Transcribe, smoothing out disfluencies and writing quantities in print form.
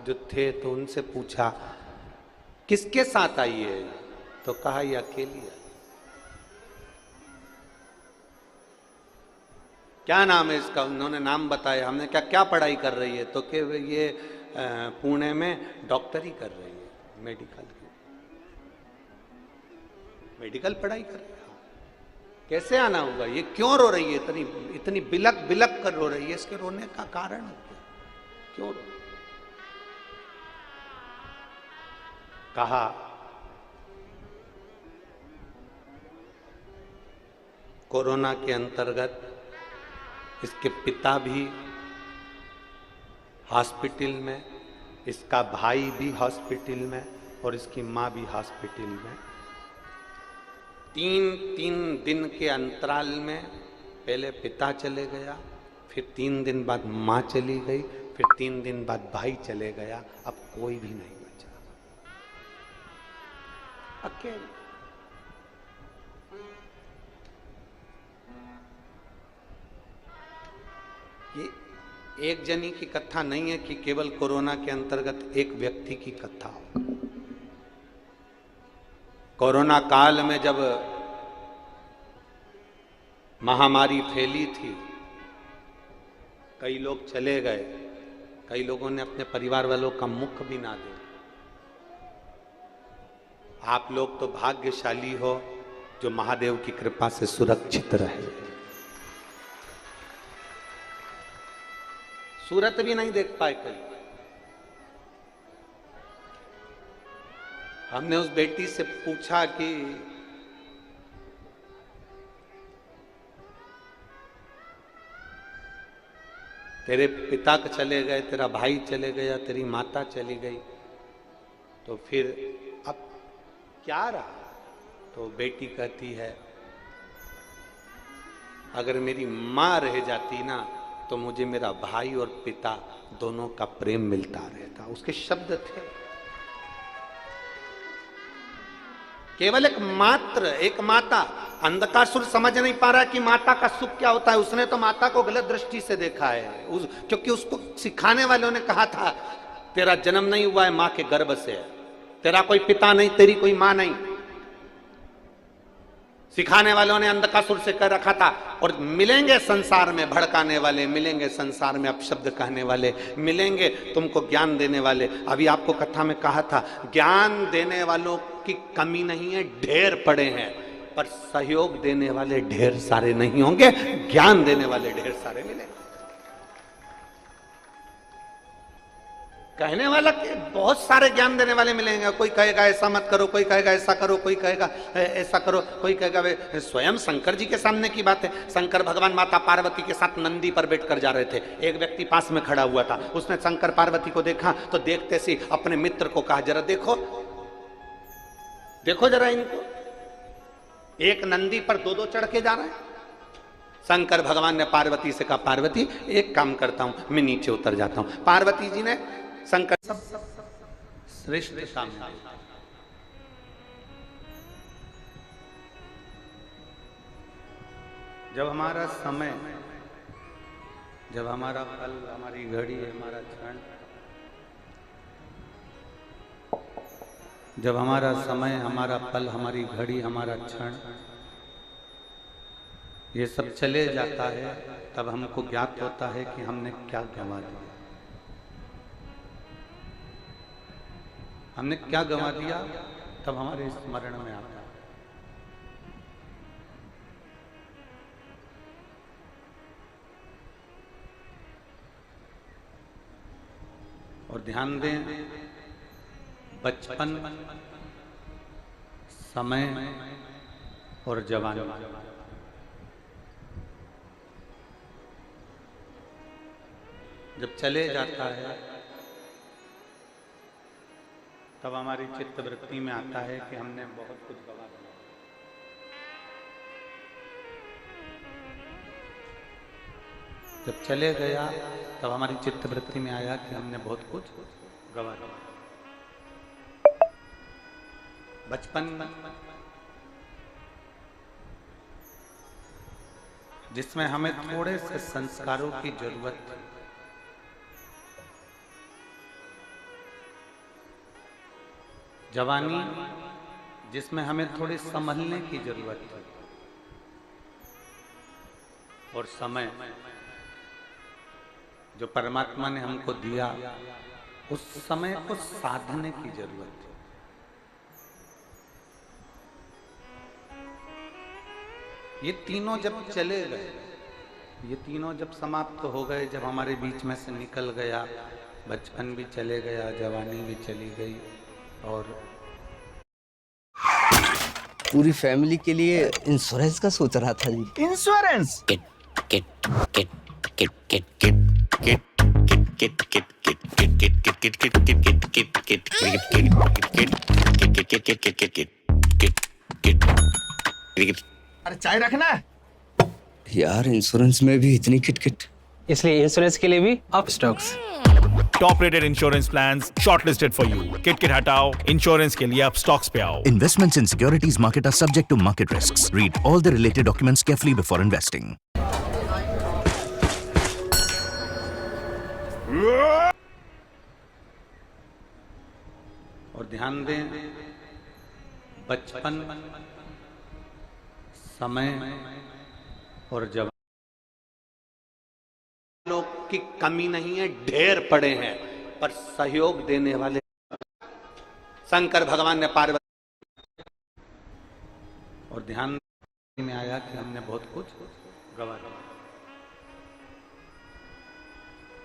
जो थे तो उनसे पूछा किसके साथ आई है, तो कहा ये अकेली है। क्या नाम है इसका, उन्होंने नाम बताया। हमने क्या क्या पढ़ाई कर रही है, तो कि ये पुणे में डॉक्टरी कर रही है, मेडिकल पढ़ाई कर रही है। कैसे आना होगा, ये क्यों रो रही है, इतनी इतनी बिलक बिलक कर रो रही है, इसके रोने का कारण क्या, क्यों रो? कहा कोरोना के अंतर्गत इसके पिता भी हॉस्पिटल में, इसका भाई भी हॉस्पिटल में और इसकी माँ भी हॉस्पिटल में। तीन दिन के अंतराल में पहले पिता चले गया, फिर 3 दिन बाद माँ चली गई, फिर 3 दिन बाद भाई चले गया, अब कोई भी नहीं बचा, अकेले। ये एक जनी की कथा नहीं है कि केवल कोरोना के अंतर्गत एक व्यक्ति की कथा हो। कोरोना काल में जब महामारी फैली थी, कई लोग चले गए, कई लोगों ने अपने परिवार वालों का मुख भी ना देखा। आप लोग तो भाग्यशाली हो जो महादेव की कृपा से सुरक्षित रहे। सूरत भी नहीं देख पाए कई। हमने उस बेटी से पूछा कि तेरे पिता चले गए, तेरा भाई चले गया, तेरी माता चली गई, तो फिर अब क्या रहा? तो बेटी कहती है अगर मेरी मां रह जाती ना तो मुझे मेरा भाई और पिता दोनों का प्रेम मिलता रहता। उसके शब्द थे। केवल एक माता, अंधकासुर समझ नहीं पा रहा कि माता का सुख क्या होता है। उसने तो माता को गलत दृष्टि से देखा है, क्योंकि उसको सिखाने वालों ने कहा था तेरा जन्म नहीं हुआ है मां के गर्भ से, तेरा कोई पिता नहीं, तेरी कोई मां नहीं। सिखाने वालों ने अंधकासुर से कर रखा था। और मिलेंगे संसार में भड़काने वाले, मिलेंगे संसार में अपशब्द कहने वाले, मिलेंगे तुमको ज्ञान देने वाले। अभी आपको कथा में कहा था ज्ञान देने वालों की कमी नहीं है, ढेर पड़े हैं, पर सहयोग देने वाले ढेर सारे नहीं होंगे, ज्ञान देने वाले ढेर सारे मिलेंगे। कहने वाला के बहुत सारे ज्ञान देने वाले मिलेंगे। कोई कहेगा ऐसा मत करो, कोई कहेगा ऐसा करो, कोई कहेगा ऐसा करो, कोई कहेगा वे स्वयं शंकर जी के सामने की बात है। शंकर भगवान माता पार्वती के साथ नंदी पर बैठकर जा रहे थे। एक व्यक्ति पास में खड़ा हुआ था, उसने शंकर पार्वती को देखा तो देखते से अपने मित्र को कहा जरा देखो देखो जरा इनको, एक नंदी पर दो चढ़ के जा रहे हैं। शंकर भगवान ने पार्वती से कहा पार्वती एक काम करता हूं, मैं नीचे उतर जाता हूं। पार्वती जी ने शंकर श्रेष्ठ सामने, जब हमारा समय, जब हमारा पल, हमारी घड़ी, हमारा क्षण, जब हमारा समय, हमारा पल, हमारी घड़ी, हमारा क्षण ये सब चले जाता है, तब हमको ज्ञात होता है कि हमने क्या गंवा दिया। हमने क्या गंवा दिया, तब हमारे स्मरण में आता है। और ध्यान दें, बचपन, समय और जवानी, जब चले जाता है तब हमारी चित्त वृत्ति में आता है कि हमने बहुत कुछ गंवा दिया। जब चले गया तब हमारी चित्त वृत्ति में आया कि हमने बहुत कुछ गंवा दिया। बचपन जिसमें हमें थोड़े से संस्कारों की जरूरत थी, जवानी जिसमें हमें थोड़ी संभलने की जरूरत थी, और समय जो परमात्मा ने हमको दिया, उस समय को साधने की जरूरत थी। ये तीनों जब चले गए, ये तीनों जब समाप्त हो गए, जब हमारे बीच में से निकल गया, बचपन भी चले गया, जवानी भी चली गई, और पूरी फैमिली के लिए इंश्योरेंस का सोच रहा था जी। इंश्योरेंस? अरे चाय रखना। यार इंश्योरेंस में भी इतनी किटकिट। इसलिए इंश्योरेंस के लिए भी up stocks. Top rated insurance plans shortlisted for you. Kit हटाओ, इंश्योरेंस के लिए अब स्टॉक्स पे आओ। Investments in securities market are subject to market risks. Read all the related documents carefully before investing. और ध्यान दें, बचपन, समय और जवानी लोग की कमी नहीं है, ढेर पड़े हैं, पर सहयोग देने वाले शंकर भगवान ने पार्वती, और ध्यान में आया कि हमने बहुत कुछ गवा दिया।